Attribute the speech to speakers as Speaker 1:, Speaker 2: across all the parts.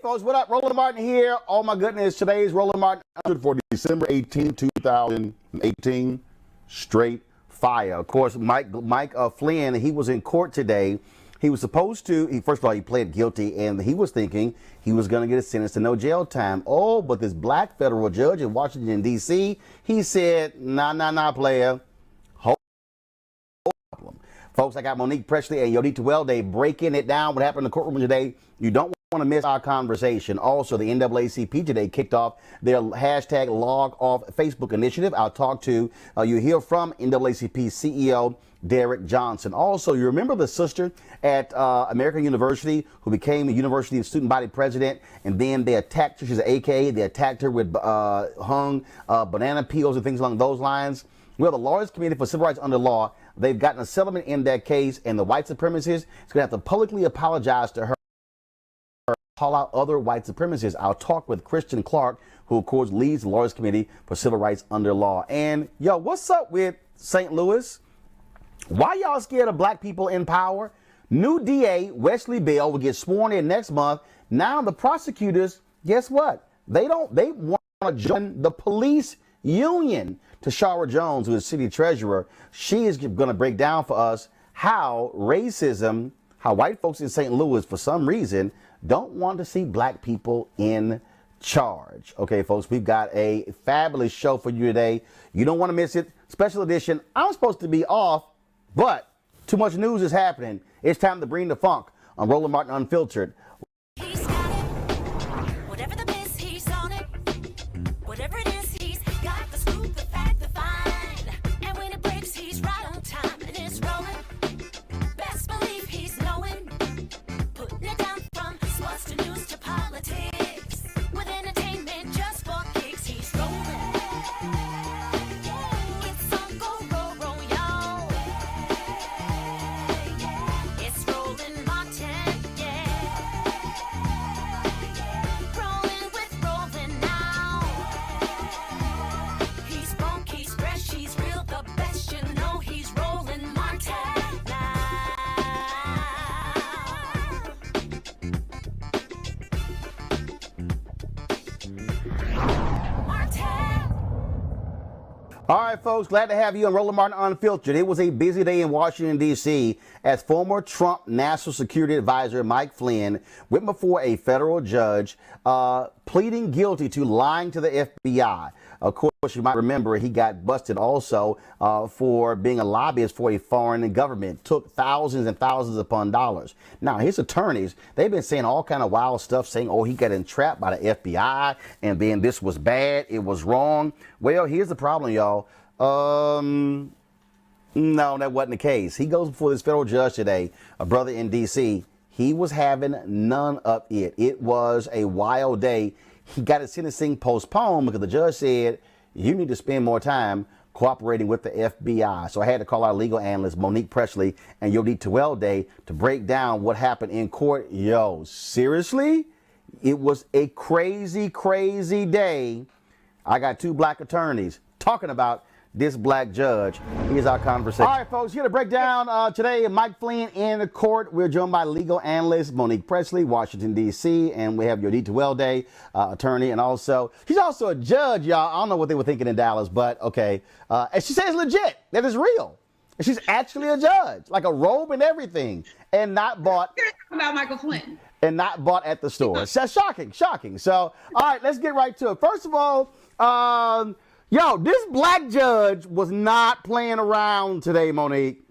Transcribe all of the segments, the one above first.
Speaker 1: folks, what up? Roland Martin here. Oh, my goodness. Today's Roland Martin for December 18, 2018. Straight fire. Of course, Mike Flynn, he was in court today. He was supposed to, first of all, he pled guilty, and he was thinking he was going to get a sentence to no jail time. Oh, but this black federal judge in Washington, D.C., he said, nah, player. Folks, I got Monique Presley and Yodita Welde breaking it down. What happened in the courtroom today? You don't want to miss our conversation. Also, the NAACP today kicked off their hashtag log off Facebook initiative. I'll talk to you hear from NAACP CEO Derek Johnson. Also, you remember the sister at American University who became a university student body president, and then they attacked her. She's an AKA. They attacked her with hung banana peels and things along those lines. Well, the Lawyers Committee for Civil Rights Under Law, they've gotten a settlement in that case, and the white supremacists is going to have to publicly apologize to her, call out other white supremacists. I'll talk with Christian Clark, who, of course, leads the Lawyers Committee for Civil Rights Under Law. And, yo, what's up with St. Louis? Why y'all scared of black people in power? New DA, Wesley Bell, will get sworn in next month. Now the prosecutors, guess what? They want to join the police union. Tashara Jones, who is city treasurer, she is going to break down for us how racism, how white folks in St. Louis, for some reason, don't want to see black people in charge. Okay, folks, we've got a fabulous show for you today. You don't want to miss it. Special edition. I'm supposed to be off, but too much news is happening. It's time to bring the funk on Roland Martin Unfiltered. All right, folks, glad to have you on Roland Martin Unfiltered. It was a busy day in Washington, D.C. as former Trump National Security Advisor Mike Flynn went before a federal judge pleading guilty to lying to the FBI. Of course, you might remember he got busted also for being a lobbyist for a foreign government, took thousands and thousands upon dollars. Now, his attorneys, they've been saying all kind of wild stuff, saying, oh, he got entrapped by the FBI, and then this was bad, it was wrong. Well, here's the problem, y'all. No, that wasn't the case. He goes before this federal judge today, a brother in D.C. He was having none of it. It was a wild day. He got his sentencing postponed because the judge said, you need to spend more time cooperating with the FBI. So I had to call our legal analyst, Monique Presley and Yodita Welde, to break down what happened in court. Yo, seriously? It was a crazy, crazy day. I got two black attorneys talking about this black judge. Here's our conversation. All right, folks, here to break down today, Mike Flynn in the court. We're joined by legal analyst Monique Presley, Washington, D.C., and we have Yodita Welde, attorney, and also, she's also a judge, y'all. I don't know what they were thinking in Dallas, but okay. And she says legit, that is real. And she's actually a judge, like a robe and everything, and not bought.
Speaker 2: About Michael Flynn.
Speaker 1: And not bought at the store. So, shocking. So, all right, let's get right to it. First of all, yo, this black judge was not playing around today, Monique.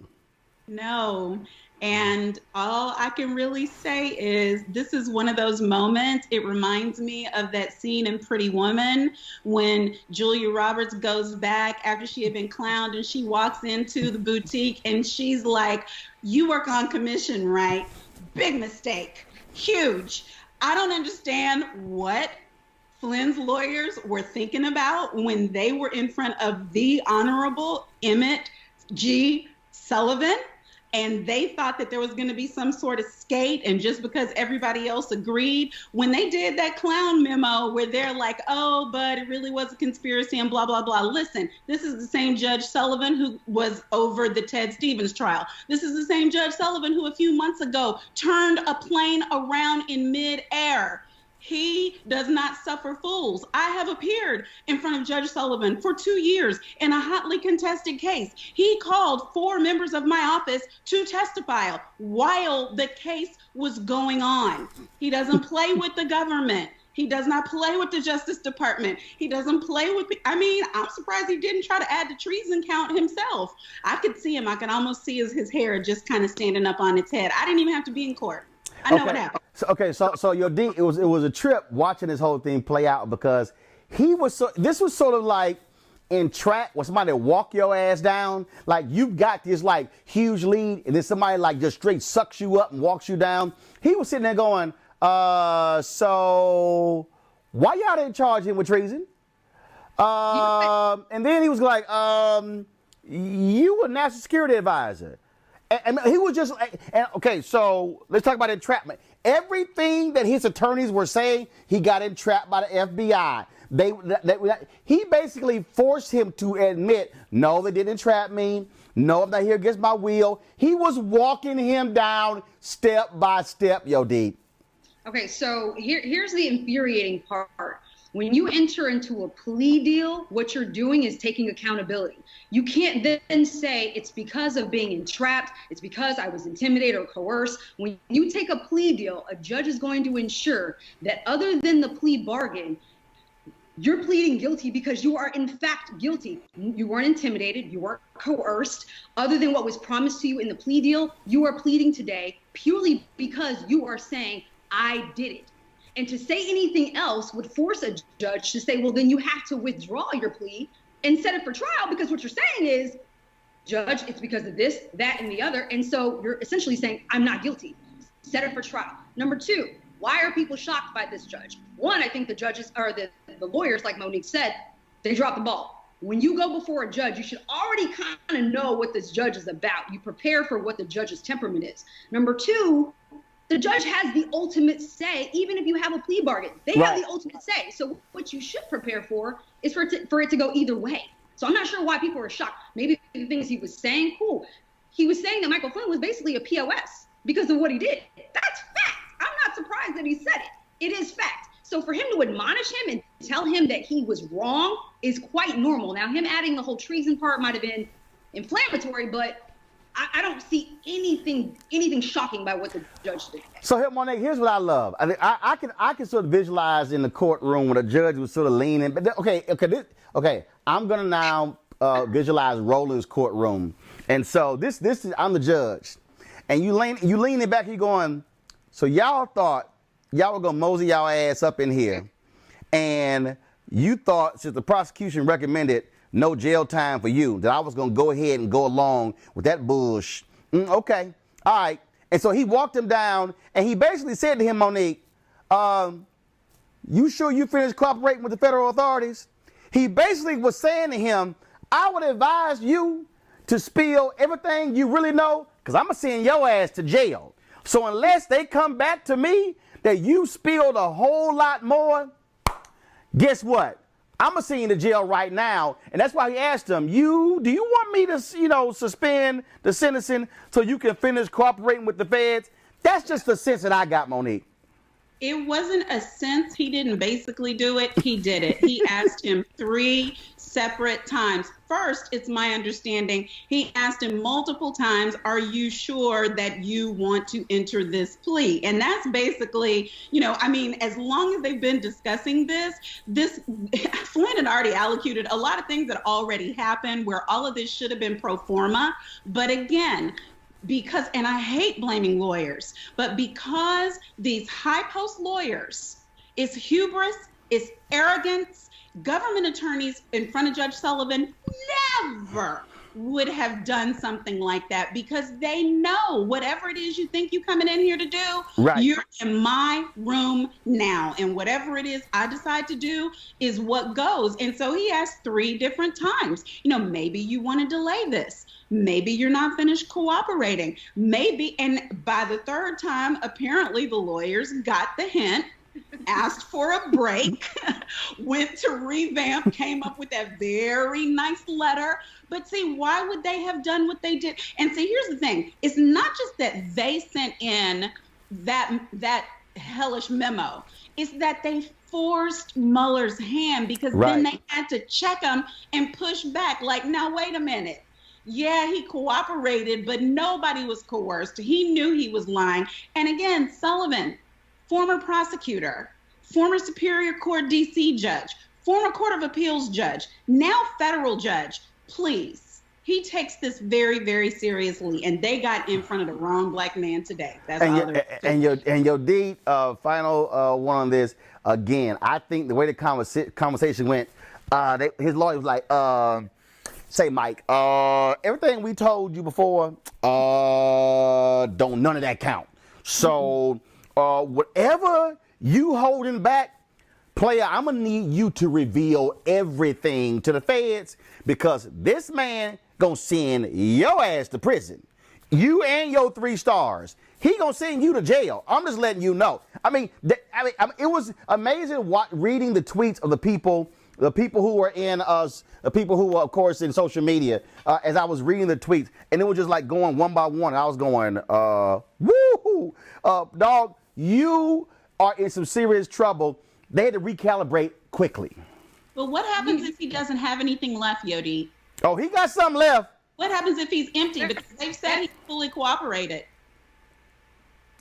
Speaker 2: No. And all I can really say is this is one of those moments. It reminds me of that scene in Pretty Woman when Julia Roberts goes back after she had been clowned and she walks into the boutique and she's like, you work on commission, right? Big mistake. Huge. I don't understand what Flynn's lawyers were thinking about when they were in front of the Honorable Emmett G. Sullivan, and they thought that there was going to be some sort of skate, and just because everybody else agreed, when they did that clown memo where they're like, oh, but it really was a conspiracy and blah, blah, blah. Listen, this is the same Judge Sullivan who was over the Ted Stevens trial. This is the same Judge Sullivan who a few months ago turned a plane around in midair. He does not suffer fools. I have appeared in front of Judge Sullivan for 2 years in a hotly contested case. He called 4 members of my office to testify while the case was going on. He doesn't play with the government. He does not play with the Justice Department. He doesn't play with, I'm surprised he didn't try to add the treason count himself. I could see him. I could almost see his hair just kind of standing up on its head. I didn't even have to be in court. I know what happened.
Speaker 1: So your D, it was a trip watching this whole thing play out, because this was sort of like in track where somebody walk your ass down. Like, you've got this like huge lead, and then somebody like just straight sucks you up and walks you down. He was sitting there going, so why y'all didn't charge him with treason? And then he was like, you were national security advisor. And he was just like, okay, so let's talk about entrapment. Everything that his attorneys were saying, he got entrapped by the FBI. He basically forced him to admit, no, they didn't entrap me. No, I'm not here against my will. He was walking him down step by step, yo, D.
Speaker 3: Okay, so here's the infuriating part. When you enter into a plea deal, what you're doing is taking accountability. You can't then say it's because of being entrapped, it's because I was intimidated or coerced. When you take a plea deal, a judge is going to ensure that other than the plea bargain, you're pleading guilty because you are in fact guilty. You weren't intimidated, you weren't coerced. Other than what was promised to you in the plea deal, you are pleading today purely because you are saying, I did it. And to say anything else would force a judge to say, well, then you have to withdraw your plea and set it for trial, because what you're saying is, judge, it's because of this, that, and the other. And so you're essentially saying, I'm not guilty. Set it for trial. Number 2, why are people shocked by this judge? 1, I think the judges, or the lawyers, like Monique said, they dropped the ball. When you go before a judge, you should already kind of know what this judge is about. You prepare for what the judge's temperament is. Number 2, the judge has the ultimate say, even if you have a plea bargain. They have the ultimate say. So what you should prepare for is for it to go either way. So I'm not sure why people are shocked. Maybe the things he was saying, cool. He was saying that Michael Flynn was basically a POS because of what he did. That's fact. I'm not surprised that he said it. It is fact. So for him to admonish him and tell him that he was wrong is quite normal. Now, him adding the whole treason part might have been inflammatory, but I don't see anything shocking by what the judge did. So
Speaker 1: here, Monique, here's what I love. I can sort of visualize in the courtroom when the judge was sort of leaning. But okay. I'm gonna now visualize Roland's courtroom, and so this is, I'm the judge, and you leaning back, you going, so y'all thought y'all were gonna mosey y'all ass up in here, and you thought, since the prosecution recommended no jail time for you, that I was going to go ahead and go along with that bullshit. Okay. All right. And so he walked him down, and he basically said to him, Monique, you sure you finished cooperating with the federal authorities? He basically was saying to him, I would advise you to spill everything you really know, because I'm going to send your ass to jail. So unless they come back to me that you spilled a whole lot more, guess what? I'm going to send you to jail right now. And that's why he asked him, do you want me to, suspend the sentencing so you can finish cooperating with the feds? That's just the sense that I got, Monique.
Speaker 2: It wasn't a sense. He didn't basically do it. He did it. He asked him 3 separate times. First, it's my understanding, he asked him multiple times, are you sure that you want to enter this plea? And that's basically, as long as they've been discussing this, Flynn had already allocated a lot of things that already happened where all of this should have been pro forma. But again, because, and I hate blaming lawyers, but because these high post lawyers, it's hubris, it's arrogance. Government attorneys in front of Judge Sullivan never would have done something like that, because they know whatever it is you think you're coming in here to do, you're in my room now, and whatever it is I decide to do is what goes. And so he asked 3 different times, maybe you want to delay this. Maybe you're not finished cooperating. Maybe, and by the 3rd time, apparently the lawyers got the hint, asked for a break, went to revamp, came up with that very nice letter. But see, why would they have done what they did? And see, here's the thing. It's not just that they sent in that hellish memo. is that they forced Mueller's hand, because then they had to check him and push back. Like, now, wait a minute. Yeah, he cooperated, but nobody was coerced. He knew he was lying. And again, Sullivan, former prosecutor, former Superior Court DC judge, former Court of Appeals judge, now federal judge, please. He takes this very, very seriously, and they got in front of the wrong black man today. That's
Speaker 1: and your D, final one on this. Again, I think the way the conversation went, his lawyer was like, say, Mike, everything we told you before, don't none of that count. So whatever you holding back, player, I'm gonna need you to reveal everything to the feds, because this man gonna send your ass to prison. You and your 3 stars. He gonna send you to jail. I'm just letting you know. I mean, it was amazing reading the tweets of the people who were in us, the people who were, of course, in social media, as I was reading the tweets, and it was just like going one by one. I was going, woo, dog, you are in some serious trouble. They had to recalibrate quickly.
Speaker 2: But what happens if he doesn't have anything left, Yodi?
Speaker 1: Oh, he got something left.
Speaker 2: What happens if he's empty? Because they've said he fully cooperated.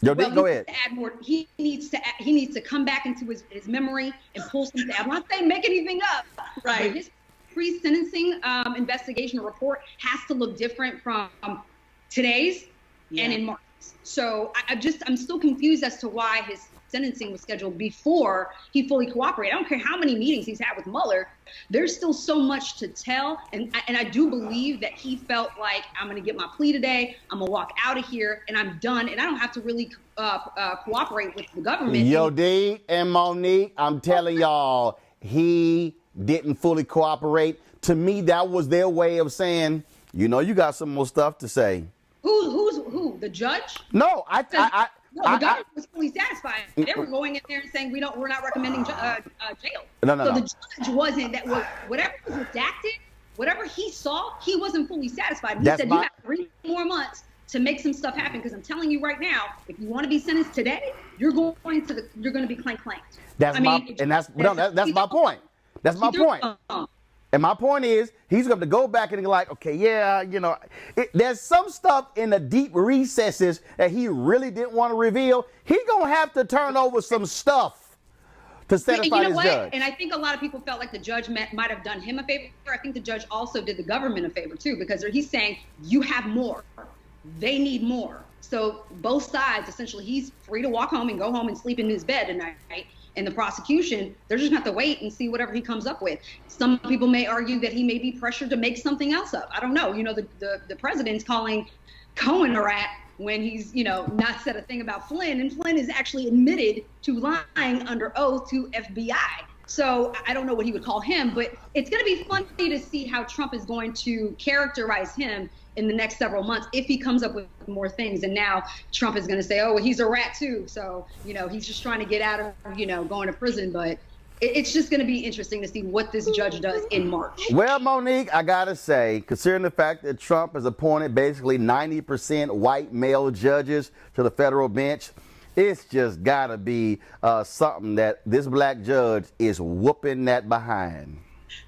Speaker 1: Yodi, go ahead.
Speaker 3: Add more. He needs to come back into his memory and pull something. I'm not saying make anything up.
Speaker 2: Right.
Speaker 3: But his pre-sentencing investigation report has to look different from today's and in March. So I'm still confused as to why his sentencing was scheduled before he fully cooperated. I don't care how many meetings he's had with Mueller. There's still so much to tell. And I do believe that he felt like, I'm going to get my plea today. I'm going to walk out of here and I'm done. And I don't have to really cooperate with the government.
Speaker 1: Yo, D and Monique, I'm telling y'all, he didn't fully cooperate. To me, that was their way of saying, you know, you got some more stuff to say.
Speaker 3: Who? The judge?
Speaker 1: No,
Speaker 3: No, the government was fully satisfied. They were going in there and saying, we're not recommending jail.
Speaker 1: No.
Speaker 3: The judge wasn't. Whatever was redacted, whatever he saw, he wasn't fully satisfied. He said, you have 3 more months to make some stuff happen, because I'm telling you right now, if you want to be sentenced today, you're going to be claimed.
Speaker 1: That's my point. That's my point. And my point is, he's going to go back and be like, okay, yeah, you know, there's some stuff in the deep recesses that he really didn't want to reveal. He's going to have to turn over some stuff to satisfy his judge.
Speaker 3: And I think a lot of people felt like the judge might have done him a favor. I think the judge also did the government a favor, too, because he's saying, you have more. They need more. So both sides, essentially, he's free to walk home and go home and sleep in his bed tonight. And the prosecution, they're just going to have to wait and see whatever he comes up with. Some people may argue that he may be pressured to make something else up. I don't know. You know, the president's calling Cohen a rat when he's, not said a thing about Flynn. And Flynn is actually admitted to lying under oath to FBI. So I don't know what he would call him, but it's going to be funny to see how Trump is going to characterize him in the next several months if he comes up with more things. And now Trump is going to say, oh, well, he's a rat too. So, he's just trying to get out of, going to prison. But it's just going to be interesting to see what this judge does in March.
Speaker 1: Well, Monique, I got to say, considering the fact that Trump has appointed basically 90% white male judges to the federal bench, it's just got to be something that this black judge is whooping that behind.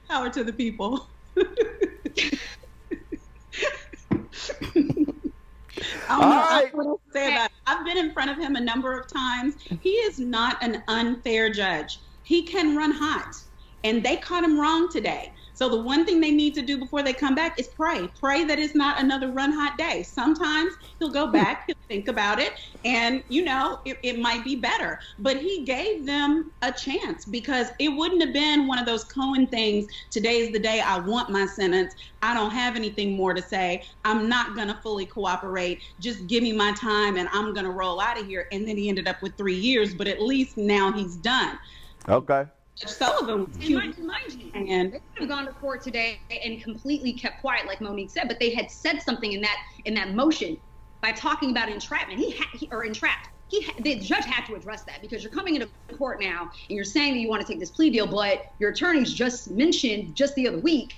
Speaker 2: Power to the people. I don't know what to say about it. I've been in front of him a number of times. He is not an unfair judge. He can run hot, and they caught him wrong today. So the one thing they need to do before they come back is pray. Pray that it's not another run hot day. Sometimes he'll go back, he'll think about it, and, it might be better. But he gave them a chance, because it wouldn't have been one of those Cohen things. Today's the day I want my sentence. I don't have anything more to say. I'm not going to fully cooperate. Just give me my time, and I'm going to roll out of here. And then he ended up with 3 years, but at least now he's done.
Speaker 1: Okay.
Speaker 2: Sullivan was cute.
Speaker 3: And they could have gone to court today and completely kept quiet, like Monique said, but they had said something in that motion by talking about entrapment. Entrapped. The judge had to address that, because you're coming into court now and you're saying that you want to take this plea deal, but your attorneys just mentioned just the other week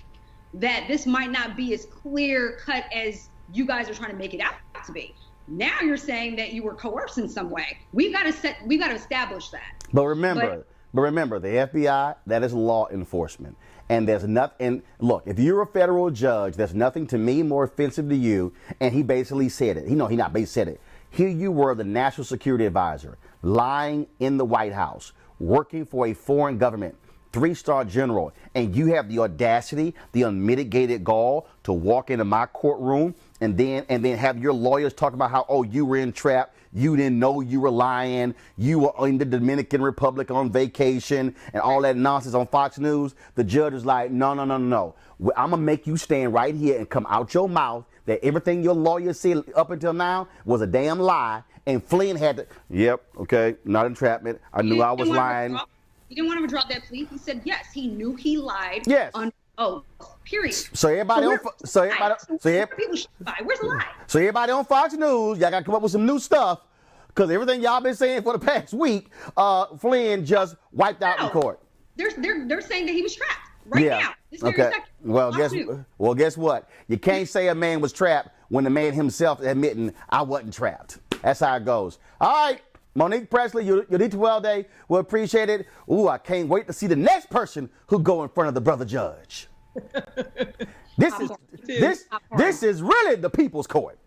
Speaker 3: that this might not be as clear cut as you guys are trying to make it out to be. Now you're saying that you were coerced in some way. We've got to establish that.
Speaker 1: But remember, the FBI, that is law enforcement. And there's nothing, and look, if you're a federal judge, there's nothing to me more offensive to you. And he basically said it. He not basically said it. Here you were, the national security advisor, lying in the White House, working for a foreign government, 3-star general, and you have the audacity, the unmitigated gall to walk into my courtroom and then have your lawyers talk about how, oh, you were entrapped, you didn't know you were lying, you were in the Dominican Republic on vacation, and all that nonsense on Fox News. The judge is like, no. I'm gonna make you stand right here and come out your mouth that everything your lawyer said up until now was a damn lie. And Flynn had to, yep, okay, not entrapment. I knew I was lying.
Speaker 3: He didn't want him to drop that plea. He said yes. He knew he lied.
Speaker 1: Yes.
Speaker 3: Period.
Speaker 1: So everybody on Fox News, y'all got to come up with some new stuff, because everything y'all been saying for the past week, Flynn just wiped out in court.
Speaker 3: They're saying that he was trapped now. This very second.
Speaker 1: Well, guess what? You can't say a man was trapped when the man himself admitting I wasn't trapped. That's how it goes. All right. Monique Presley, you did well day. We'll appreciate it. Ooh, I can't wait to see the next person who go in front of the brother judge. This is really the people's court.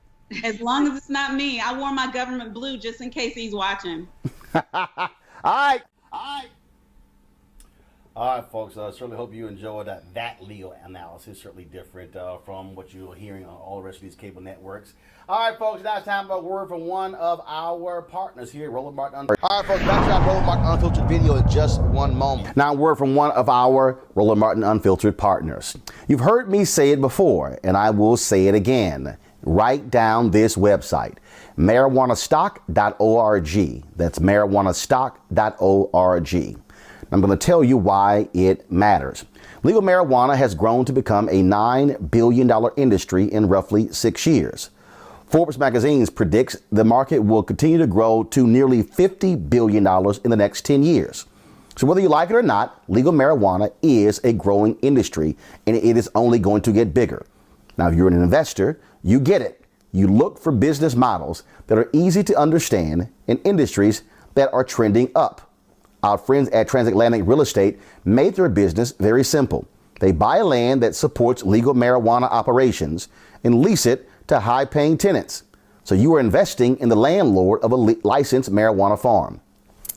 Speaker 2: As long as it's not me. I wore my government blue just in case he's watching.
Speaker 1: All right, folks. I certainly hope you enjoyed that legal analysis. Certainly different from what you're hearing on all the rest of these cable networks. All right, folks. Now it's time for a word from one of our partners here, Roland Martin Unfiltered. All right, folks. Back to our Roland Martin Unfiltered video in just one moment. Now, a word from one of our Roland Martin Unfiltered partners. You've heard me say it before, and I will say it again. Write down this website, marijuanastock.org. That's marijuanastock.org. I'm going to tell you why it matters. Legal marijuana has grown to become a $9 billion industry in roughly 6 years. Forbes magazine predicts the market will continue to grow to nearly $50 billion in the next 10 years. So whether you like it or not, legal marijuana is a growing industry, and it is only going to get bigger. Now, if you're an investor, you get it. You look for business models that are easy to understand in industries that are trending up. Our friends at Transatlantic Real Estate made their business very simple. They buy land that supports legal marijuana operations and lease it to high-paying tenants. So you are investing in the landlord of a licensed marijuana farm.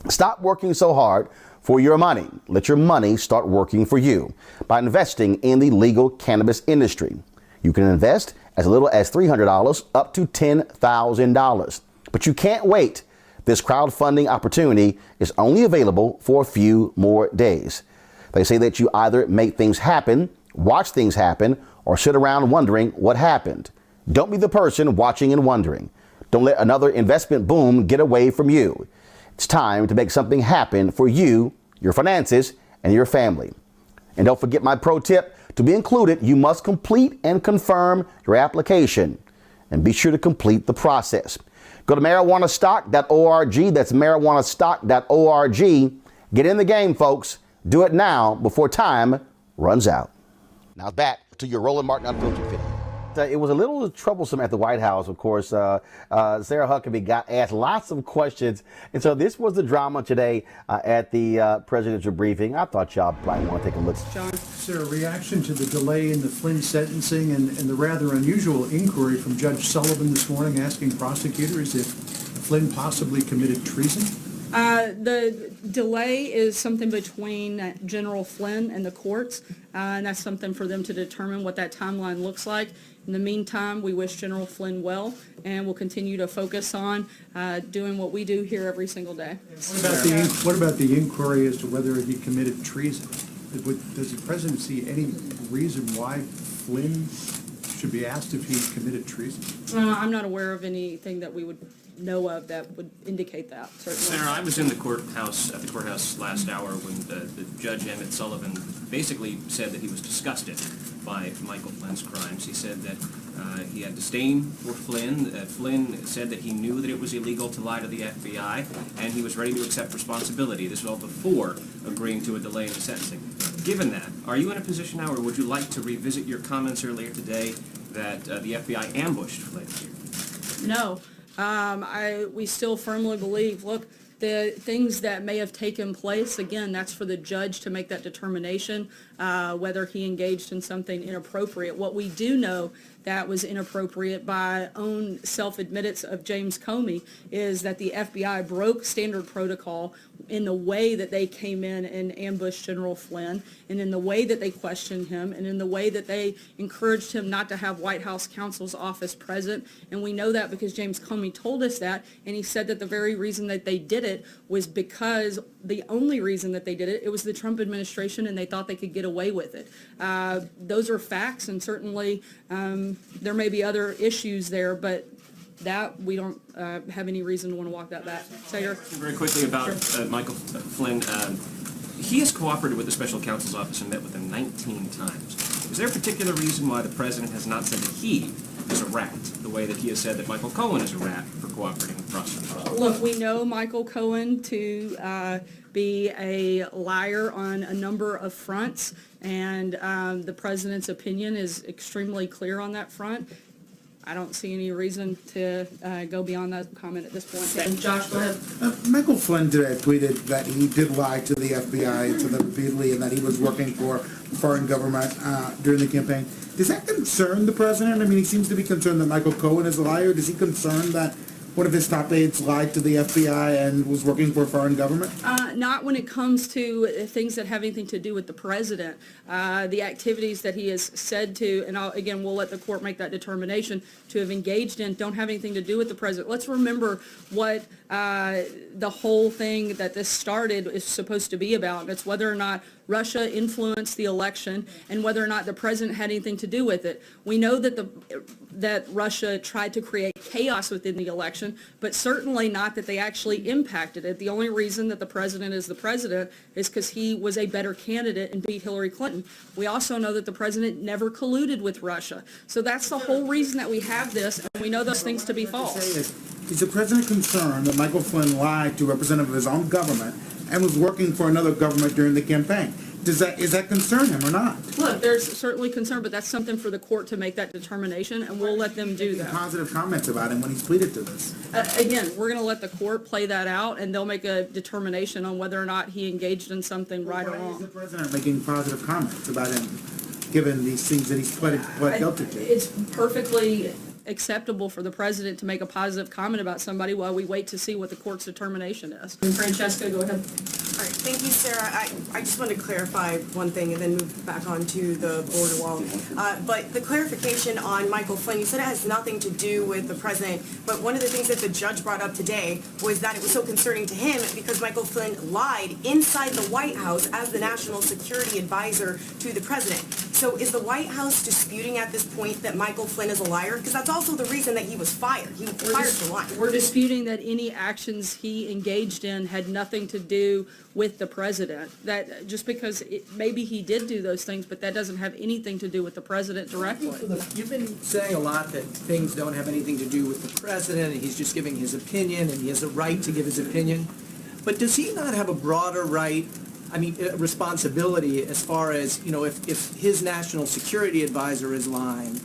Speaker 1: Stop working so hard for your money. Let your money start working for you by investing in the legal cannabis industry. You can invest as little as $300 up to $10,000. But you can't wait. This crowdfunding opportunity is only available for a few more days. They say that you either make things happen, watch things happen, or sit around wondering what happened. Don't be the person watching and wondering. Don't let another investment boom get away from you. It's time to make something happen for you, your finances, and your family. And don't forget my pro tip. To be included, you must complete and confirm your application. And be sure to complete the process. Go to marijuanastock.org. That's marijuanastock.org. Get in the game, folks. Do it now before time runs out. Now back to your Roland Martin Unfiltered video. It was a little troublesome at the White House, of course. Sarah Huckabee got asked lots of questions. And so this was the drama today at the presidential briefing. I thought y'all probably want to take a look.
Speaker 4: John, Sarah, reaction to the delay in the Flynn sentencing and the rather unusual inquiry from Judge Sullivan this morning asking prosecutors if Flynn possibly committed treason?
Speaker 5: The delay is something between General Flynn and the courts, and that's something for them to determine what that timeline looks like. In the meantime, we wish General Flynn well, and we'll continue to focus on doing what we do here every single day.
Speaker 4: What about the inquiry as to whether he committed treason? Does the president see any reason why Flynn should be asked if he committed treason?
Speaker 5: I'm not aware of anything that we would know of that would indicate that, certainly.
Speaker 6: Sarah, I was in the courthouse last hour when the Judge Emmett Sullivan basically said that he was disgusted by Michael Flynn's crimes. He said that he had disdain for Flynn. Flynn said that he knew that it was illegal to lie to the FBI, and he was ready to accept responsibility. This was all before agreeing to a delay in the sentencing. Given that, are you in a position now, or would you like to revisit your comments earlier today that the FBI ambushed Flynn here?
Speaker 5: No. We still firmly believe, look, the things that may have taken place, again, that's for the judge to make that determination, whether he engaged in something inappropriate. What we do know that was inappropriate by own self-admittance of James Comey is that the FBI broke standard protocol in the way that they came in and ambushed General Flynn, and in the way that they questioned him, and in the way that they encouraged him not to have White House counsel's office present. And we know that because James Comey told us that, and he said that the very reason that they did it was because the only reason that they did it, it was the Trump administration, and they thought they could get away with it. Those are facts, and certainly there may be other issues there, but that we don't have any reason to want to walk that back. Sager?
Speaker 6: Very quickly about Michael Flynn. He has cooperated with the special counsel's office and met with him 19 times. Is there a particular reason why the president has not said that he is a rat, the way that he has said that Michael Cohen is a rat for cooperating with prosecutors?
Speaker 5: Look, we know Michael Cohen to be a liar on a number of fronts, and the president's opinion is extremely clear on that front. I don't see any reason to go beyond that comment at this point. And Josh, go ahead.
Speaker 7: Michael Flynn today tweeted that he did lie to the FBI and to them repeatedly, and that he was working for foreign government during the campaign. Does that concern the president? I mean, he seems to be concerned that Michael Cohen is a liar. Does he concern that one of his top aides lied to the FBI and was working for a foreign government?
Speaker 5: Not when it comes to things that have anything to do with the president. The activities that he has said to, and again, we'll let the court make that determination, to have engaged in don't have anything to do with the president. Let's remember what the whole thing that this started is supposed to be about. And it's whether or not Russia influenced the election and whether or not the president had anything to do with it. We know that that Russia tried to create chaos within the election, but certainly not that they actually impacted it. The only reason that the president is the president is because he was a better candidate and beat Hillary Clinton. We also know that the president never colluded with Russia. So that's the whole reason that we have this, and we know those things to be false.
Speaker 7: Is the president concerned that Michael Flynn lied to a representative of his own government and was working for another government during the campaign? Is that concern him or not?
Speaker 5: Look, there's certainly concern, but that's something for the court to make that determination, and we'll let them do that.
Speaker 7: Positive comments about him when he's tweeted to this.
Speaker 5: Again, we're going to let the court play that out, and they'll make a determination on whether or not he engaged in something right or
Speaker 7: Why is
Speaker 5: wrong.
Speaker 7: the president making positive comments about him, given these things that he's pled guilty to?
Speaker 5: It's perfectly acceptable for the president to make a positive comment about somebody while we wait to see what the court's determination is. Francesca, go ahead.
Speaker 8: All right, thank you, Sarah. I just want to clarify one thing and then move back on to the border wall. But the clarification on Michael Flynn, you said it has nothing to do with the president, but one of the things that the judge brought up today was that it was so concerning to him because Michael Flynn lied inside the White House as the national security advisor to the president. So is the White House disputing at this point that Michael Flynn is a liar? Because that's also the reason that he was fired. He was fired for lying.
Speaker 5: We're disputing that any actions he engaged in had nothing to do with the president. That just because maybe he did do those things, but that doesn't have anything to do with the president directly.
Speaker 9: You've been saying a lot that things don't have anything to do with the president, and he's just giving his opinion, and he has a right to give his opinion. But does he not have a broader right, responsibility as far as, if his national security advisor is lying,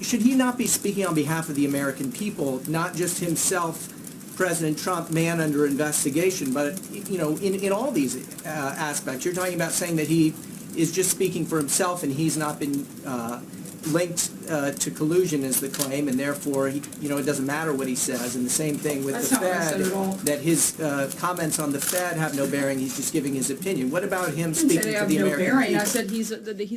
Speaker 9: should he not be speaking on behalf of the American people, not just himself, President Trump, man under investigation, but, in all these aspects? You're talking about saying that he is just speaking for himself and he's not been linked to collusion is the claim, and therefore, it doesn't matter what he says. And the same thing with the Fed, that his comments on the Fed have no bearing. He's just giving his opinion. What about him speaking to the American people?
Speaker 5: I said he's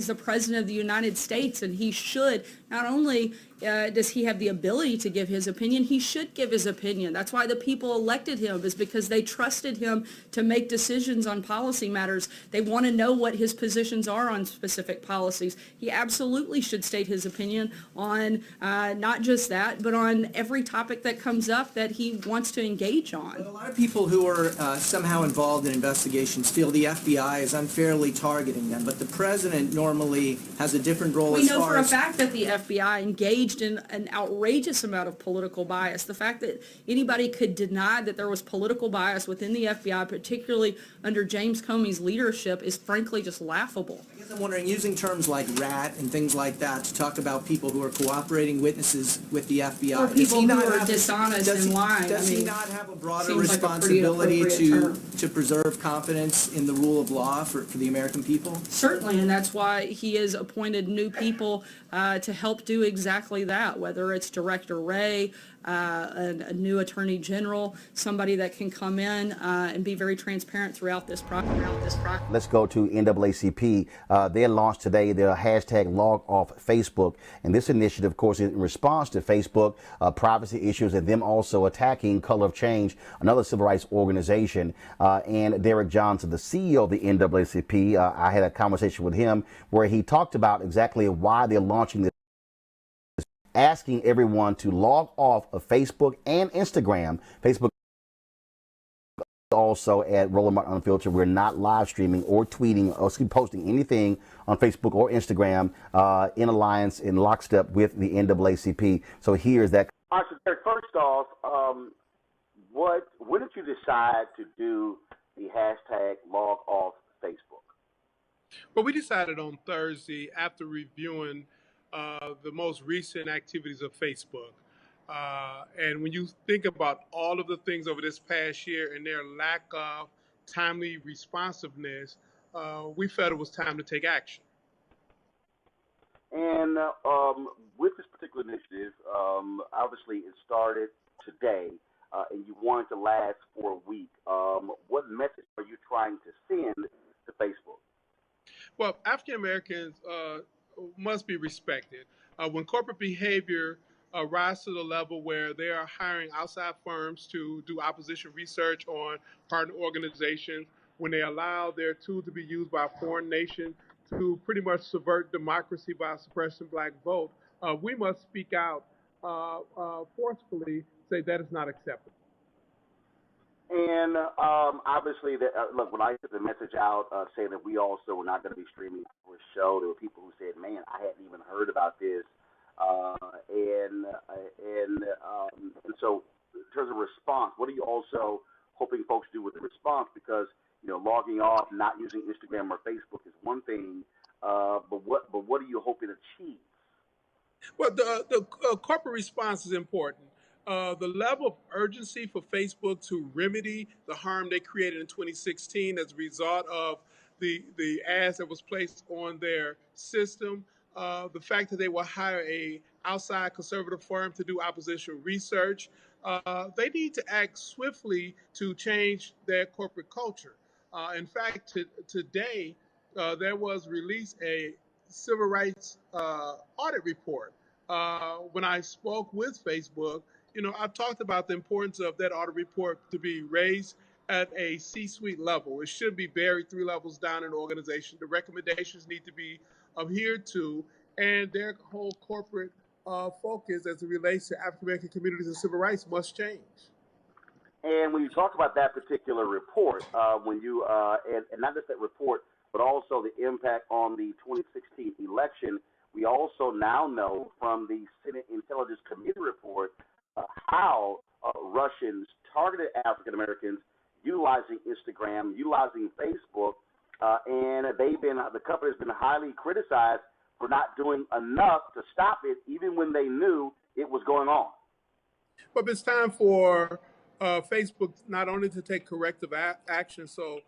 Speaker 5: the president of the United States, and he should not only does he have the ability to give his opinion, he should give his opinion. That's why the people elected him, is because they trusted him to make decisions on policy matters. They want to know what his positions are on specific policies. He absolutely should state his opinion on not just that, but on every topic that comes up that he wants to engage on.
Speaker 9: A lot of people who are somehow involved in investigations feel the FBI is unfairly targeting them, but the president normally has a different role
Speaker 5: We
Speaker 9: as
Speaker 5: know
Speaker 9: far
Speaker 5: for a
Speaker 9: as...
Speaker 5: fact that the FBI engaged engaged in an outrageous amount of political bias. The fact that anybody could deny that there was political bias within the FBI, particularly under James Comey's leadership, is frankly just laughable.
Speaker 9: I guess I'm wondering, using terms like rat and things like that to talk about people who are cooperating witnesses with the FBI.
Speaker 5: Or people who are dishonest and lying.
Speaker 9: Does he not have a broader
Speaker 5: seems like a pretty
Speaker 9: responsibility
Speaker 5: appropriate
Speaker 9: to preserve confidence in the rule of law for the American people?
Speaker 5: Certainly, and that's why he has appointed new people to help do exactly that, whether it's Director Wray, a new Attorney General, somebody that can come in and be very transparent throughout this process.
Speaker 1: Let's go to NAACP. They launched today their hashtag log off Facebook. And this initiative, of course, is in response to Facebook privacy issues and them also attacking Color of Change, another civil rights organization. And Derek Johnson, the CEO of the NAACP, I had a conversation with him where he talked about exactly why they're launching this, asking everyone to log off of Facebook and Instagram. Facebook also at Roland Unfiltered. We're not live streaming or tweeting or posting anything on Facebook or Instagram in alliance, in lockstep with the NAACP. So here's that.
Speaker 10: All right, so Derek, first off, when did you decide to do the hashtag log off Facebook?
Speaker 11: Well, we decided on Thursday after reviewing the most recent activities of Facebook. And when you think about all of the things over this past year and their lack of timely responsiveness, we felt it was time to take action.
Speaker 10: And with this particular initiative, obviously it started today, and you want it to last for a week. What message are you trying to send to Facebook?
Speaker 11: Well, African Americans must be respected. When corporate behavior rise to the level where they are hiring outside firms to do opposition research on partner organizations, when they allow their tool to be used by a foreign nation to pretty much subvert democracy by suppressing black vote, we must speak out forcefully, say that is not acceptable.
Speaker 10: And obviously, look, when I sent the message out saying that we also were not going to be streaming for a show, there were people who said, man, I hadn't even heard about this. And so in terms of response, what are you also hoping folks do with the response? Because, you know, logging off, not using Instagram or Facebook is one thing, but what are you hoping to achieve?
Speaker 11: Well, the corporate response is important. The level of urgency for Facebook to remedy the harm they created in 2016 as a result of the ads that was placed on their system, the fact that they will hire a outside conservative firm to do opposition research, they need to act swiftly to change their corporate culture. In fact, today there was released a civil rights audit report. When I spoke with Facebook, you know, I talked about the importance of that audit report to be raised at a C-suite level. It should be buried 3 levels down in the organization. The recommendations need to be adhered to, and their whole corporate focus as it relates to African American communities and civil rights must change.
Speaker 10: And when you talk about that particular report, when you and not just that report, but also the impact on the 2016 election, we also now know from the Senate Intelligence Committee report how Russians targeted African Americans utilizing Instagram, utilizing Facebook, and the company's been highly criticized for not doing enough to stop it, even when they knew it was going on.
Speaker 11: But it's time for Facebook not only to take corrective action, so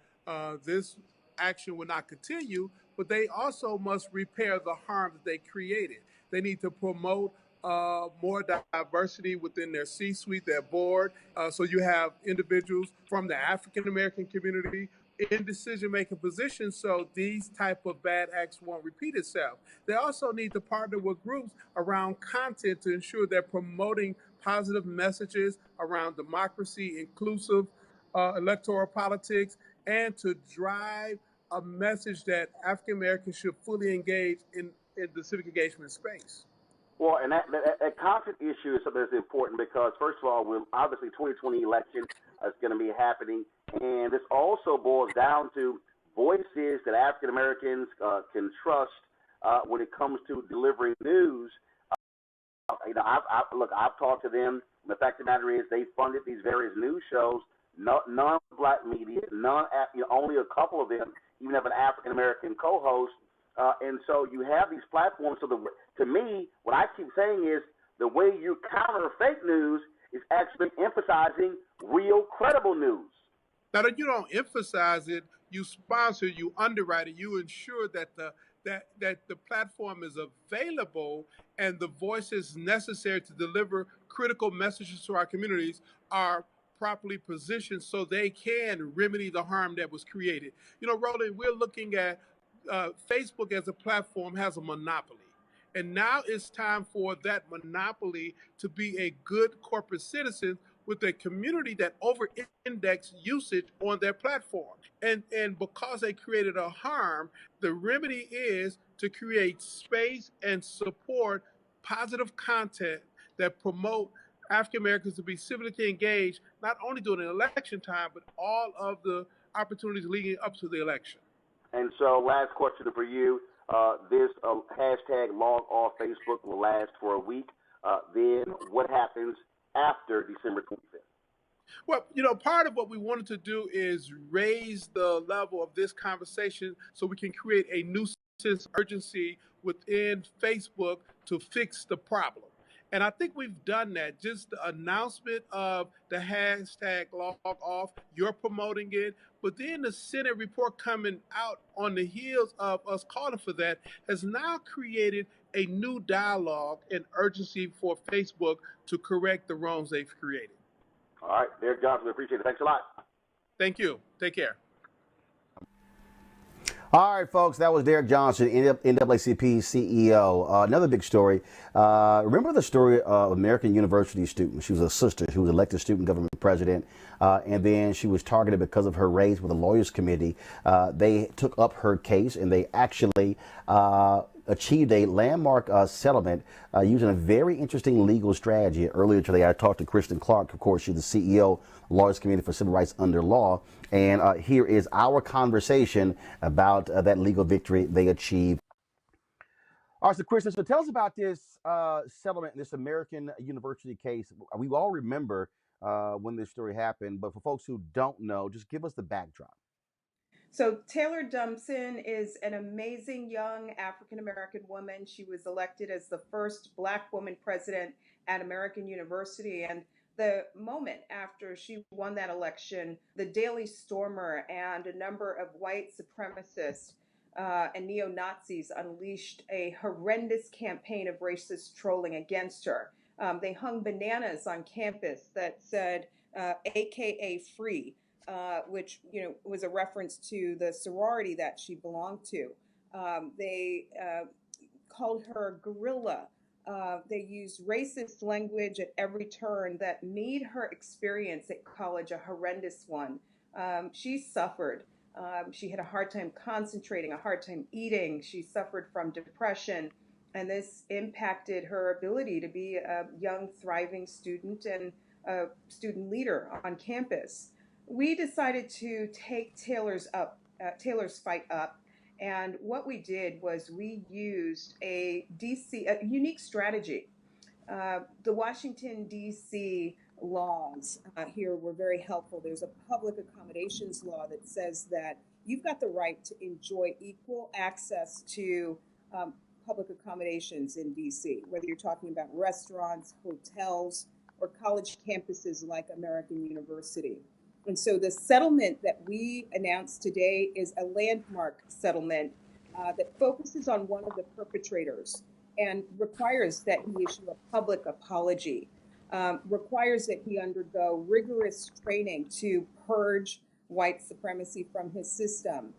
Speaker 11: this action will not continue, but they also must repair the harm that they created. They need to promote more diversity within their C-suite, their board, so you have individuals from the African American community in decision-making positions so these type of bad acts won't repeat itself. They also need to partner with groups around content to ensure they're promoting positive messages around democracy, inclusive electoral politics, and to drive a message that African Americans should fully engage in the civic engagement space.
Speaker 10: Well, and that content issue is something that's important because, first of all, obviously 2020 election is going to be happening, and this also boils down to voices that African Americans can trust when it comes to delivering news I've talked to them. The fact of the matter is, they funded these various news shows. No, none black media, only a couple of them even have an African American co-host. And so you have these platforms. So to me, what I keep saying is the way you counter fake news is actually emphasizing real, credible news.
Speaker 11: Now that you don't emphasize it, you sponsor, you underwrite it, you ensure that the platform is available and the voices necessary to deliver critical messages to our communities are properly positioned so they can remedy the harm that was created. Roland, we're looking at Facebook as a platform has a monopoly. And now it's time for that monopoly to be a good corporate citizen with a community that over-index usage on their platform. And because they created a harm, the remedy is to create space and support positive content that promote African Americans to be civically engaged, not only during an election time, but all of the opportunities leading up to the election.
Speaker 10: And so, last question for you. This hashtag log off Facebook will last for a week. Then what happens after December 25th?
Speaker 11: Well, part of what we wanted to do is raise the level of this conversation so we can create a new sense of urgency within Facebook to fix the problem. And I think we've done that. Just the announcement of the hashtag log off, you're promoting it, but then the Senate report coming out on the heels of us calling for that has now created a new dialogue and urgency for Facebook to correct the wrongs they've created.
Speaker 10: All right, Derek Johnson, we appreciate it. Thanks a lot.
Speaker 11: Thank you. Take care.
Speaker 1: All right, folks, that was Derek Johnson, NAACP CEO. Another big story. Remember the story of American University student? She was a sister. She was elected student government president, and then she was targeted because of her race with a lawyers committee. They took up her case, and they actually achieved a landmark settlement using a very interesting legal strategy. Earlier today, I talked to Kristen Clark. Of course, she's the CEO, Lawyers Committee for Civil Rights Under Law. And here is our conversation about that legal victory they achieved. All right, so Kristen, so tell us about this settlement, this American University case. We all remember when this story happened, but for folks who don't know, just give us the backdrop.
Speaker 12: So Taylor Dumpson is an amazing young African-American woman. She was elected as the first Black woman president at American University. And the moment after she won that election, the Daily Stormer and a number of white supremacists and neo-Nazis unleashed a horrendous campaign of racist trolling against her. They hung bananas on campus that said, AKA free. Which was a reference to the sorority that she belonged to. They called her gorilla. They used racist language at every turn that made her experience at college a horrendous one. She suffered. She had a hard time concentrating, a hard time eating. She suffered from depression, and this impacted her ability to be a young, thriving student and a student leader on campus. We decided to take Taylor's fight up, and what we did was we used a unique strategy. The Washington, D.C. laws here were very helpful. There's a public accommodations law that says that you've got the right to enjoy equal access to public accommodations in D.C., whether you're talking about restaurants, hotels, or college campuses like American University. And so the settlement that we announced today is a landmark settlement that focuses on one of the perpetrators and requires that he issue a public apology, requires that he undergo rigorous training to purge white supremacy from his system,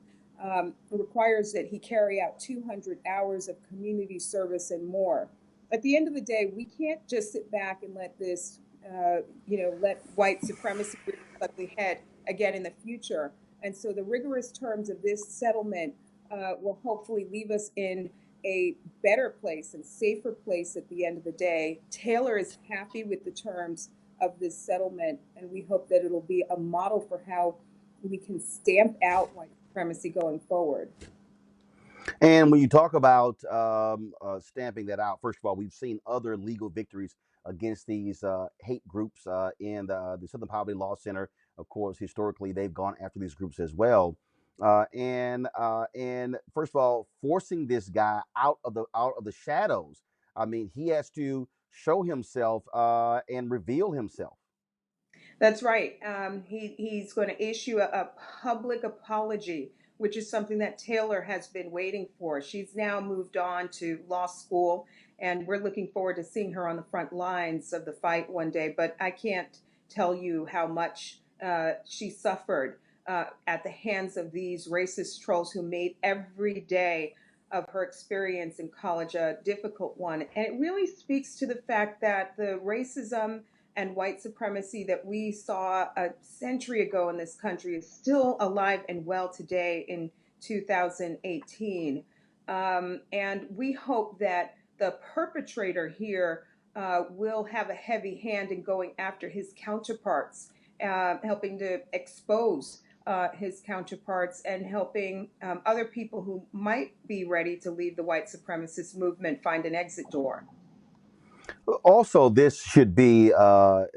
Speaker 12: requires that he carry out 200 hours of community service and more. At the end of the day, we can't just sit back and let this let white supremacy rear its ugly head again in the future. And so the rigorous terms of this settlement will hopefully leave us in a better place and safer place at the end of the day. Taylor is happy with the terms of this settlement, and we hope that it'll be a model for how we can stamp out white supremacy going forward.
Speaker 1: And when you talk about stamping that out, first of all, we've seen other legal victories against these hate groups in the Southern Poverty Law Center. Of course, historically, they've gone after these groups as well. And first of all, forcing this guy out of the shadows. I mean, he has to show himself and reveal himself.
Speaker 12: That's right. He's going to issue a public apology, which is something that Taylor has been waiting for. She's now moved on to law school, and we're looking forward to seeing her on the front lines of the fight one day. But I can't tell you how much she suffered at the hands of these racist trolls who made every day of her experience in college a difficult one. And it really speaks to the fact that the racism and white supremacy that we saw a century ago in this country is still alive and well today in 2018. And we hope that the perpetrator here will have a heavy hand in going after his counterparts, helping to expose his counterparts and helping other people who might be ready to leave the white supremacist movement find an exit door.
Speaker 1: Also, this should be an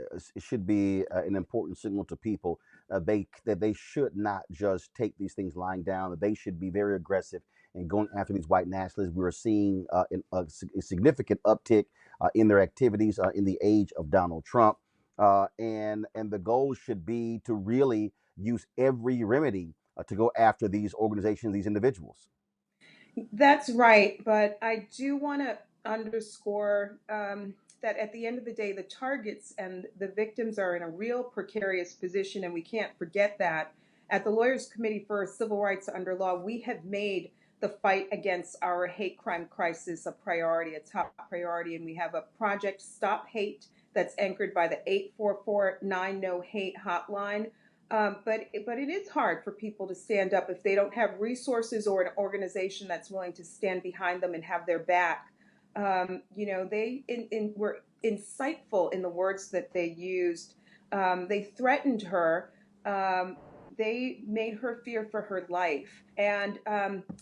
Speaker 1: important signal to people that they should not just take these things lying down. That they should be very aggressive in going after these white nationalists. We are seeing a significant uptick in their activities in the age of Donald Trump, and the goal should be to really use every remedy to go after these organizations, these individuals.
Speaker 12: That's right, but I do want to underscore that at the end of the day, the targets and the victims are in a real precarious position, and we can't forget that. At the Lawyers Committee for Civil Rights Under Law, we have made the fight against our hate crime crisis a priority, a top priority, and we have a project, Stop Hate, that's anchored by the 844-9 No Hate hotline. But it is hard for people to stand up if they don't have resources or an organization that's willing to stand behind them and have their back. They were insightful in the words that they used. They threatened her. They made her fear for her life. And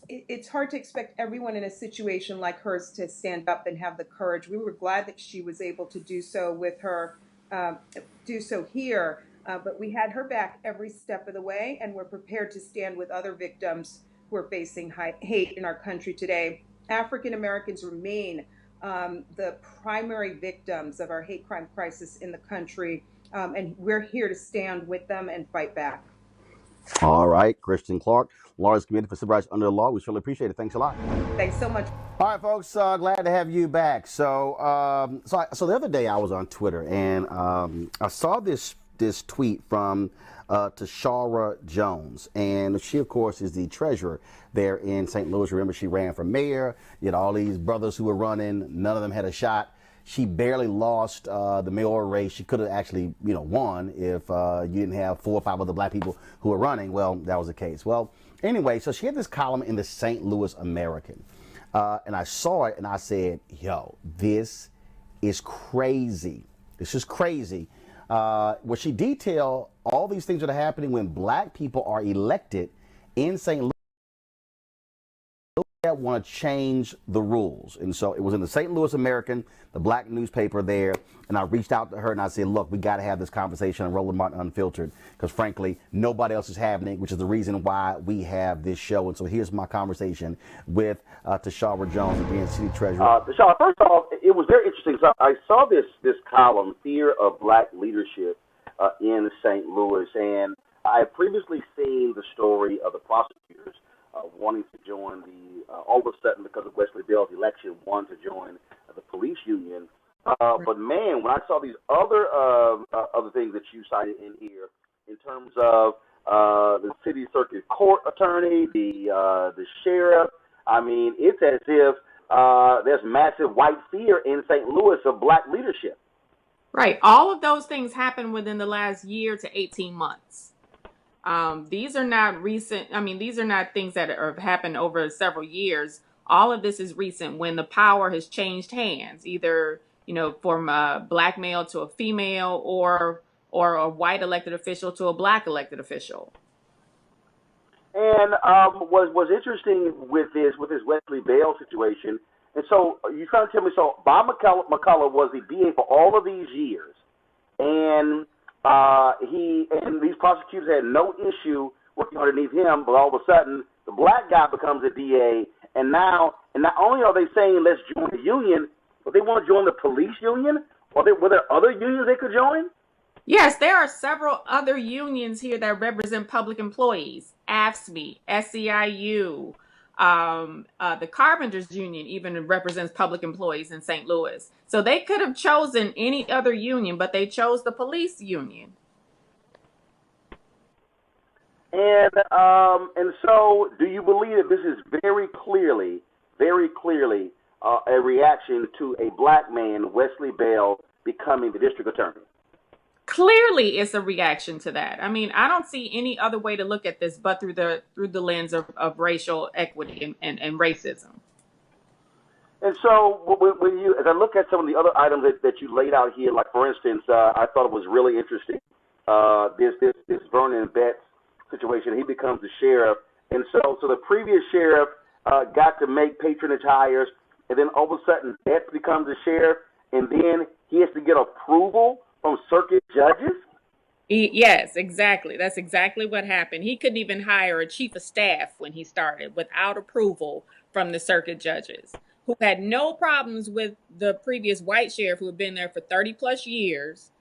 Speaker 12: it's hard to expect everyone in a situation like hers to stand up and have the courage. We were glad that she was able to do so do so here. But we had her back every step of the way, and we're prepared to stand with other victims who are facing hate in our country today. African Americans remain the primary victims of our hate crime crisis in the country, and we're here to stand with them and fight back.
Speaker 1: All right, Kristen Clark, Lawyers Committee for Civil Rights Under the Law. We surely appreciate it. Thanks a lot.
Speaker 12: Thanks so much.
Speaker 1: All right, folks. Glad to have you back. So the other day I was on Twitter and I saw this tweet from Tashara Jones, and she, of course, is the treasurer there in St. Louis. Remember, she ran for mayor. You had all these brothers who were running. None of them had a shot. She barely lost the mayoral race. She could have actually, won if you didn't have 4 or 5 other black people who were running. Well, that was the case. Well, anyway, so she had this column in the St. Louis American, and I saw it and I said, "Yo, this is crazy. This is crazy." Where she detailed all these things that are happening when black people are elected in St. Louis that want to change the rules. And so it was in the St. Louis American, the black newspaper there, and I reached out to her and I said, look, we got to have this conversation on Roland Martin Unfiltered, because frankly, nobody else is having it, which is the reason why we have this show. And so here's my conversation with Tashara Jones, again, City Treasurer.
Speaker 10: Tashara, first off, it was very interesting. So I saw this column, Fear of Black Leadership, in St. Louis, and I had previously seen the story of the prosecutors wanting to join all of a sudden, because of Wesley Bell's election, wanted to join the police union. But man, when I saw these other things that you cited in here, in terms of the city circuit court attorney, the sheriff, I mean, it's as if there's massive white fear in St. Louis of black leadership.
Speaker 13: Right. All of those things happened within the last year to 18 months. These are not recent. I mean, these are not things that have happened over several years. All of this is recent, when the power has changed hands, either, from a black male to a female, or a white elected official to a black elected official.
Speaker 10: And was interesting with this Wesley Bell situation. And so you trying to tell me, so Bob McCullough was the DA for all of these years, and these prosecutors had no issue working underneath him, but all of a sudden the black guy becomes a DA, and not only are they saying let's join the union, but they want to join the police union. Were there other unions they could join?
Speaker 13: Yes, there are several other unions here that represent public employees. AFSCME, SEIU, the Carpenters Union even represents public employees in St. Louis. So they could have chosen any other union, but they chose the police union.
Speaker 10: And so, do you believe that this is very clearly a reaction to a black man, Wesley Bell, becoming the district attorney?
Speaker 13: Clearly, it's a reaction to that. I mean, I don't see any other way to look at this but through the lens of racial equity and racism.
Speaker 10: And so, as I look at some of the other items that you laid out here, like for instance, I thought it was really interesting. This Vernon Betts situation. He becomes the sheriff, and so the previous sheriff got to make patronage hires, and then all of a sudden Betts becomes the sheriff, and then he has to get approval from circuit judges?
Speaker 13: Yes, exactly. That's exactly what happened. He couldn't even hire a chief of staff when he started without approval from the circuit judges, who had no problems with the previous white sheriff who had been there for 30 plus years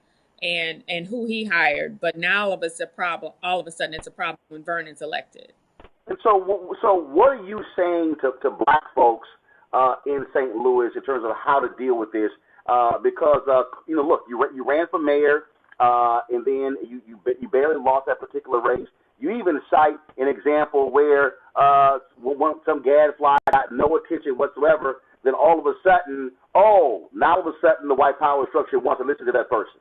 Speaker 13: and who he hired. But now all of a sudden it's a problem when Vernon's elected. And
Speaker 10: so what are you saying to black folks in St. Louis in terms of how to deal with this? Because look, you ran for mayor, and then you barely lost that particular race. You even cite an example where some gadfly got no attention whatsoever. Then all of a sudden, the white power structure wants to listen to that person.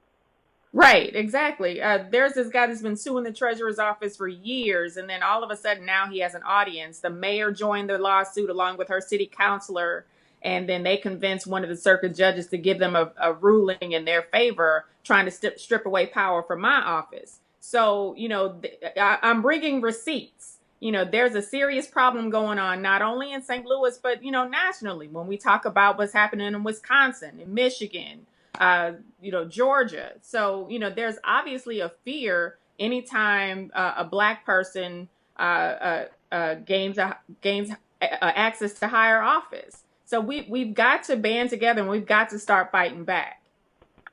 Speaker 13: Right, exactly. There's this guy that's been suing the treasurer's office for years, and then all of a sudden now he has an audience. The mayor joined the lawsuit along with her city councilor. And then they convinced one of the circuit judges to give them a ruling in their favor, trying to strip away power from my office. So, I'm bringing receipts. There's a serious problem going on, not only in St. Louis, but, nationally, when we talk about what's happening in Wisconsin, in Michigan, Georgia. So, there's obviously a fear anytime a black person gains access to higher office. So we've got to band together and we've got to start fighting back.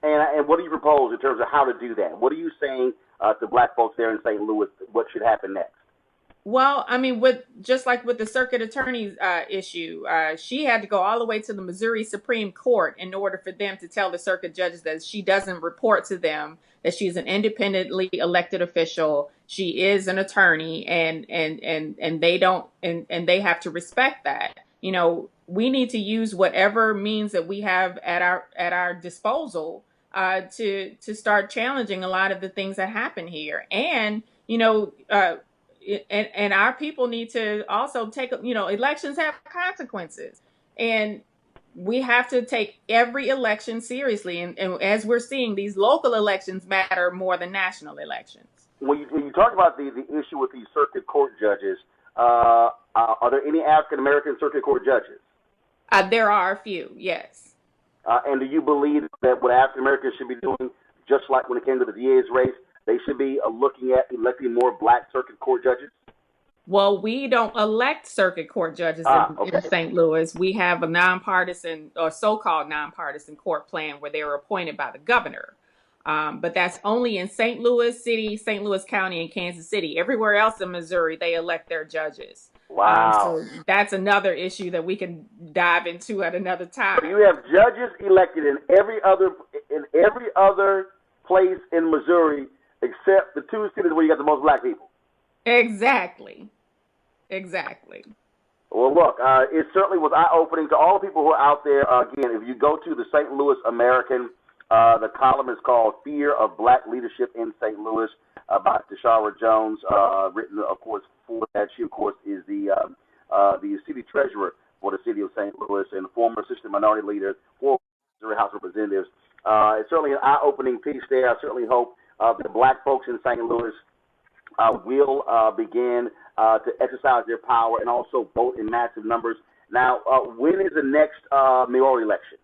Speaker 10: And what do you propose in terms of how to do that? What are you saying to black folks there in St. Louis? What should happen next?
Speaker 13: Well, I mean, just like with the circuit attorney's issue, she had to go all the way to the Missouri Supreme Court in order for them to tell the circuit judges that she doesn't report to them, that she's an independently elected official. She is an attorney, and they don't, and they have to respect that. We need to use whatever means that we have at our disposal to start challenging a lot of the things that happen here. And and our people need to also take, elections have consequences, and we have to take every election seriously. And as we're seeing, these local elections matter more than national elections.
Speaker 10: When you talk about the issue with these circuit court judges, are there any African American circuit court judges?
Speaker 13: There are a few, yes.
Speaker 10: And do you believe that what African Americans should be doing, just like when it came to the DA's race, they should be looking at electing more black circuit court judges?
Speaker 13: Well, we don't elect circuit court judges in St. Louis. We have a nonpartisan or so-called nonpartisan court plan where they are appointed by the governor. But that's only in St. Louis City, St. Louis County, and Kansas City. Everywhere else in Missouri, they elect their judges.
Speaker 10: Wow.
Speaker 13: So that's another issue that we can dive into at another time.
Speaker 10: So you have judges elected in every other place in Missouri except the two cities where you got the most black people.
Speaker 13: Exactly.
Speaker 10: Well, look, it certainly was eye-opening to all the people who are out there. Again, if you go to the St. Louis American, the column is called "Fear of Black Leadership in St. Louis" by Tashara Jones, written, of course, for that. She, of course, is the city treasurer for the city of St. Louis and former assistant minority leader for Missouri House of Representatives. It's certainly an eye-opening piece there. I certainly hope the black folks in St. Louis will begin to exercise their power and also vote in massive numbers. Now, when is the next mayoral election?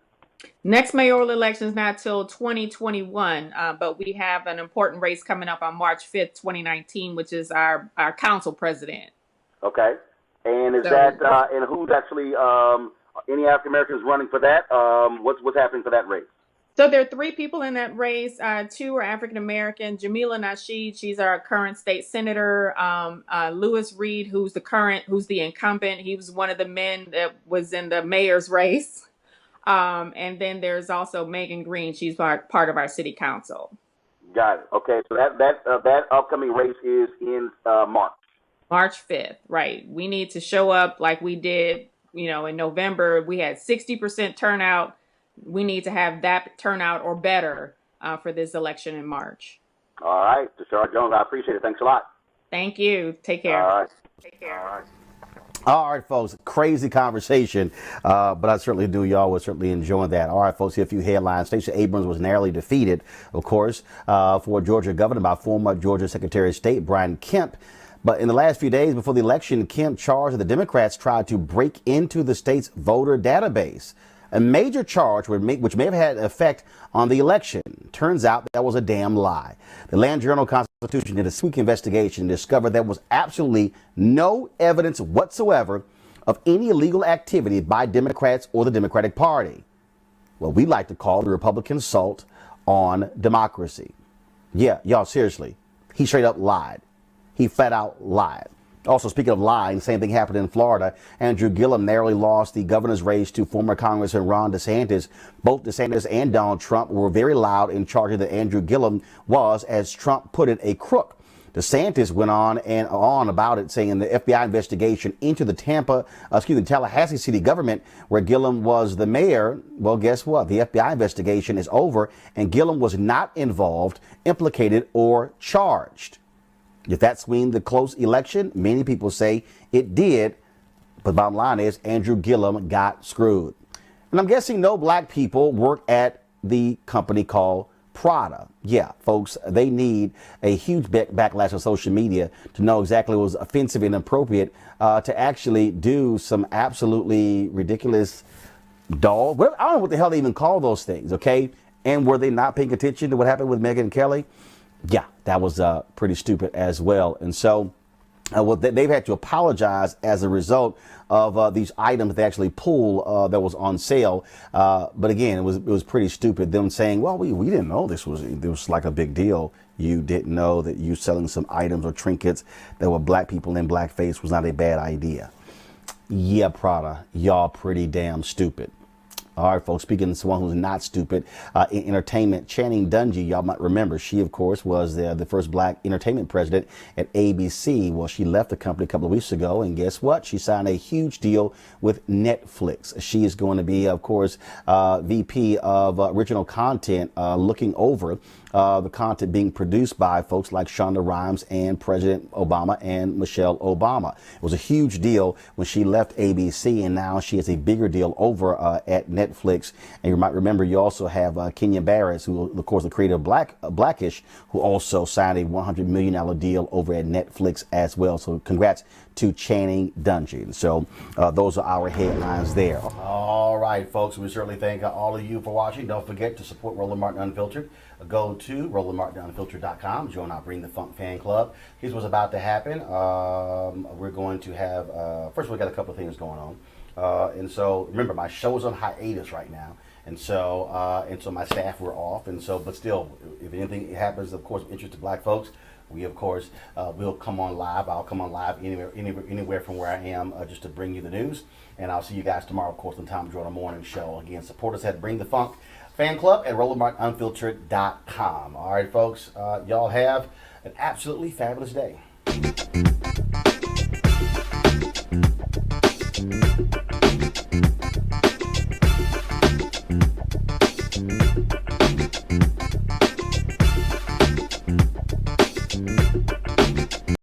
Speaker 13: Next mayoral election is not till 2021, but we have an important race coming up on March 5th, 2019, which is our council president.
Speaker 10: Okay. And is
Speaker 13: So-
Speaker 10: that, and who's actually, any African Americans running for that? What's happening for that race?
Speaker 13: So there are 3 people in that race. 2 are African American. Jamila Nasheed, she's our current state senator. Lewis Reed, who's the incumbent. He was one of the men that was in the mayor's race. And then there's also Megan Green. She's part of our city council.
Speaker 10: Got it. Okay, so that upcoming race is in March.
Speaker 13: March 5th, right. We need to show up like we did, in November. We had 60% turnout. We need to have that turnout or better for this election in March.
Speaker 10: All right, Tashara Jones, I appreciate it. Thanks a lot.
Speaker 13: Thank you. Take care.
Speaker 10: All right.
Speaker 13: Take care.
Speaker 10: All right.
Speaker 1: All right, folks, crazy conversation, but I certainly do. Y'all was certainly enjoying that. All right, folks, here are a few headlines. Stacey Abrams was narrowly defeated, of course, for Georgia governor by former Georgia Secretary of State Brian Kemp. But in the last few days before the election, Kemp charged that the Democrats tried to break into the state's voter database. A major charge which may have had an effect on the election. Turns out that was a damn lie. The Land Journal-Constitution did a sweep investigation and discovered there was absolutely no evidence whatsoever of any illegal activity by Democrats or the Democratic Party. What we like to call the Republican assault on democracy. Yeah, y'all, seriously. He straight up lied. He flat out lied. Also, speaking of lying, same thing happened in Florida. Andrew Gillum narrowly lost the governor's race to former Congressman Ron DeSantis. Both DeSantis and Donald Trump were very loud in charging that Andrew Gillum was, as Trump put it, a crook. DeSantis went on and on about it, saying in the FBI investigation into the Tallahassee city government, where Gillum was the mayor, well, guess what? The FBI investigation is over, and Gillum was not involved, implicated, or charged. If that swing the close election, many people say it did. But the bottom line is Andrew Gillum got screwed. And I'm guessing no black people work at the company called Prada. Yeah, folks, they need a huge backlash on social media to know exactly what was offensive and inappropriate to actually do some absolutely ridiculous I don't know what the hell they even call those things, okay? And were they not paying attention to what happened with Megyn Kelly? Yeah, that was pretty stupid as well. And so they've had to apologize as a result of these items they actually pulled that was on sale. But again, it was pretty stupid. Them saying, well, we didn't know this was like a big deal. You didn't know that you selling some items or trinkets that were black people in blackface was not a bad idea. Yeah, Prada, y'all pretty damn stupid. All right, folks, speaking of someone who's not stupid, in entertainment, Channing Dungey, y'all might remember, she, of course, was the first black entertainment president at ABC. Well, she left the company a couple of weeks ago, and guess what? She signed a huge deal with Netflix. She is going to be, of course, VP of original content, looking over the content being produced by folks like Shonda Rhimes and President Obama and Michelle Obama. It was a huge deal when she left ABC, and now she has a bigger deal over at Netflix. And you might remember you also have Kenya Barris, who, of course, the creator of Blackish, who also signed a $100 million deal over at Netflix as well. So congrats to Channing Dungey. So those are our headlines there. All right, folks, we certainly thank all of you for watching. Don't forget to support Roland Martin Unfiltered. Go to RolandMartinUnfiltered.com. Join our Bring the Funk fan club. Here's what's about to happen. We're going to have, first we got a couple of things going on. And so remember, my show is on hiatus right now. And so my staff were off. And so, but still, if anything happens, of course, of interest to black folks, we, of course, will come on live. I'll come on live anywhere from where I am just to bring you the news. And I'll see you guys tomorrow, of course, on Tom Jordan Morning Show. Again, support us at Bring the Funk fan club at RolandMartinUnfiltered.com. All right, folks, y'all have an absolutely fabulous day.